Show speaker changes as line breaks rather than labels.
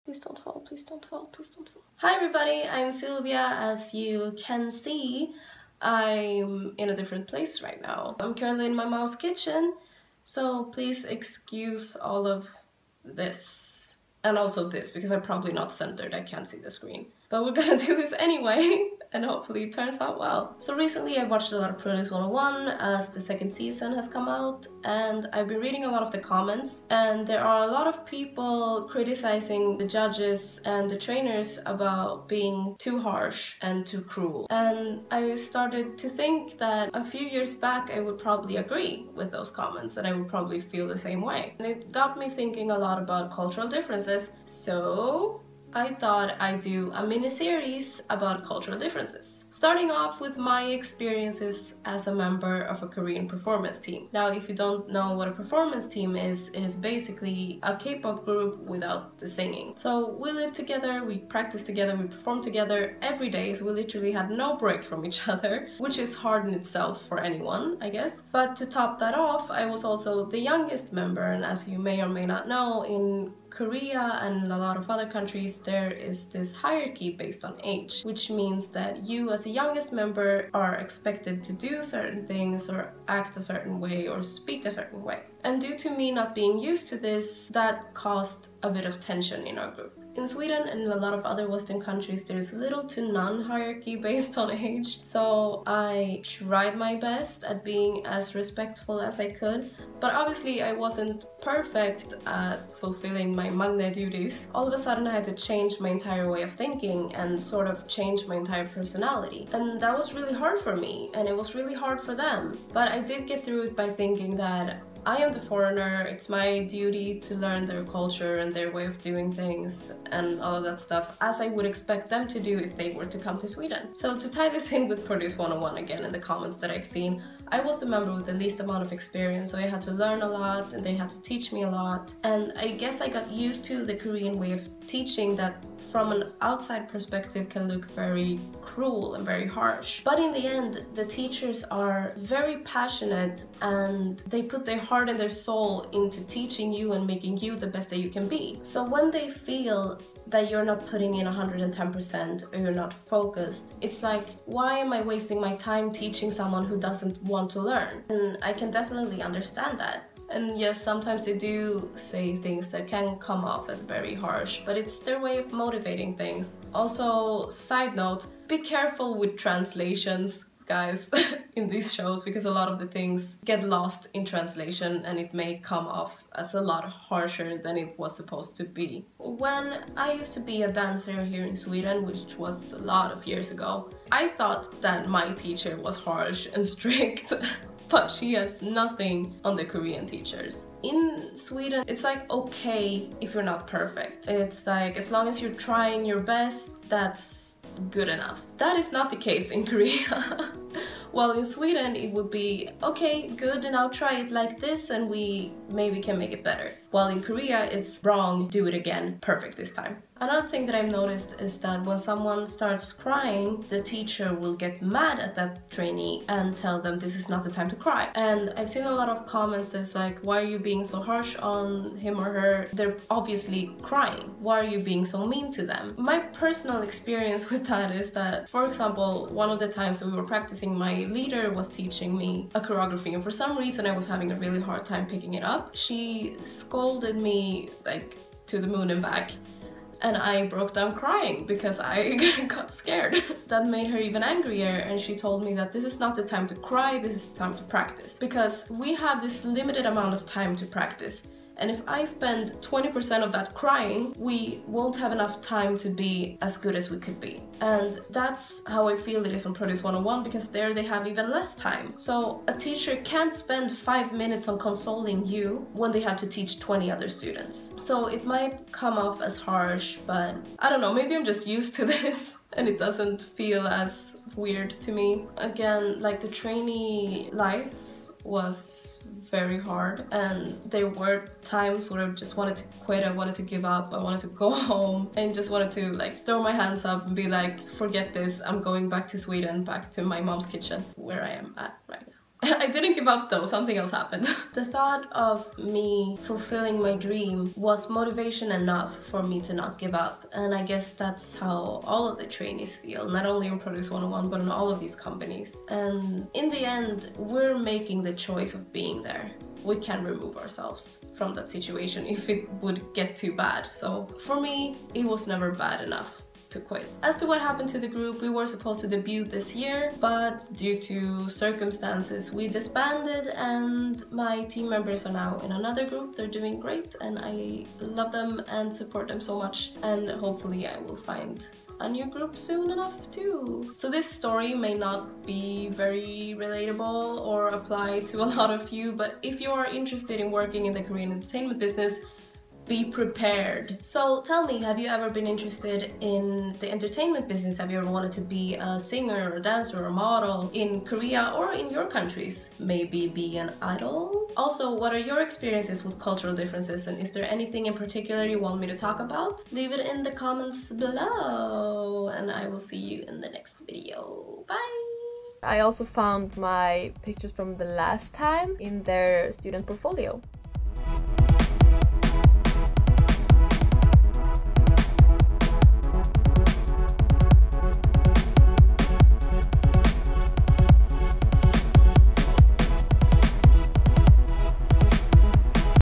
Please don't fall, please don't fall, please don't fall. Hi everybody, I'm Silvia. As you can see, I'm in a different place right now. I'm currently in my mom's kitchen, so please excuse all of this. And also this, because I'm probably not centered, I can't see the screen. But we're gonna do this anyway, and hopefully it turns out well. So recently I watched a lot of Produce 101 as the second season has come out, and I've been reading a lot of the comments, and there are a lot of people criticizing the judges and the trainers about being too harsh and too cruel. And I started to think that a few years back I would probably agree with those comments, and I would probably feel the same way. And it got me thinking a lot about cultural differences, so I thought I'd do a mini-series about cultural differences. Starting off with my experiences as a member of a Korean performance team. Now, if you don't know what a performance team is, it is basically a K-pop group without the singing. So we live together, we practice together, we perform together every day, so we literally had no break from each other, which is hard in itself for anyone, I guess. But to top that off, I was also the youngest member, and as you may or may not know, in Korea and a lot of other countries, there is this hierarchy based on age, which means that you as the youngest member are expected to do certain things or act a certain way or speak a certain way. And due to me not being used to this, that caused a bit of tension in our group. In Sweden and a lot of other Western countries, there's little to none hierarchy based on age, so I tried my best at being as respectful as I could, but obviously I wasn't perfect at fulfilling my magne duties. All of a sudden I had to change my entire way of thinking and sort of change my entire personality. And that was really hard for me, and it was really hard for them. But I did get through it by thinking that I am the foreigner, it's my duty to learn their culture and their way of doing things and all of that stuff, as I would expect them to do if they were to come to Sweden. So to tie this in with Produce 101 again in the comments that I've seen, I was the member with the least amount of experience, so I had to learn a lot and they had to teach me a lot. And I guess I got used to the Korean way of teaching that from an outside perspective can look very cruel and very harsh. But in the end, the teachers are very passionate and they put their heart and their soul into teaching you and making you the best that you can be. So when they feel that you're not putting in 110% or you're not focused, it's like, why am I wasting my time teaching someone who doesn't want to learn? And I can definitely understand that. And yes, sometimes they do say things that can come off as very harsh, but it's their way of motivating things. Also, side note, be careful with translations, guys, in these shows, because a lot of the things get lost in translation and it may come off as a lot harsher than it was supposed to be. When I used to be a dancer here in Sweden, which was a lot of years ago, I thought that my teacher was harsh and strict. But she has nothing on the Korean teachers. In Sweden, it's like okay if you're not perfect. It's like as long as you're trying your best, that's good enough. That is not the case in Korea. While in Sweden it would be okay, good, and I'll try it like this and we maybe can make it better. While in Korea it's wrong, do it again, perfect this time. Another thing that I've noticed is that when someone starts crying, the teacher will get mad at that trainee and tell them this is not the time to cry. And I've seen a lot of comments that's like, why are you being so harsh on him or her? They're obviously crying. Why are you being so mean to them? My personal experience with that is that, for example, one of the times that we were practicing, my leader was teaching me a choreography, and for some reason I was having a really hard time picking it up. She scolded me like to the moon and back. And I broke down crying because I got scared. That made her even angrier, and she told me that this is not the time to cry, this is the time to practice. Because we have this limited amount of time to practice. And if I spend 20% of that crying, we won't have enough time to be as good as we could be. And that's how I feel it is on Produce 101, because there they have even less time. So a teacher can't spend 5 minutes on consoling you when they have to teach 20 other students. So it might come off as harsh, but I don't know, maybe I'm just used to this and it doesn't feel as weird to me. Again, like the trainee life was very hard, and there were times where I just wanted to quit, I wanted to give up, I wanted to go home and just wanted to like throw my hands up and be like, forget this, I'm going back to Sweden, back to my mom's kitchen, where I am at right now. I didn't give up though, something else happened. The thought of me fulfilling my dream was motivation enough for me to not give up. And I guess that's how all of the trainees feel, not only in Produce 101, but in all of these companies. And in the end, we're making the choice of being there. We can remove ourselves from that situation if it would get too bad. So for me, it was never bad enough to quit. As to what happened to the group, we were supposed to debut this year, but due to circumstances we disbanded, and my team members are now in another group. They're doing great and I love them and support them so much, and hopefully I will find a new group soon enough too. So this story may not be very relatable or apply to a lot of you, but if you are interested in working in the Korean entertainment business, be prepared. So tell me, have you ever been interested in the entertainment business? Have you ever wanted to be a singer or a dancer or a model in Korea or in your countries? Maybe be an idol? Also, what are your experiences with cultural differences, and is there anything in particular you want me to talk about? Leave it in the comments below and I will see you in the next video. Bye!
I also found my pictures from the last time in their student portfolio.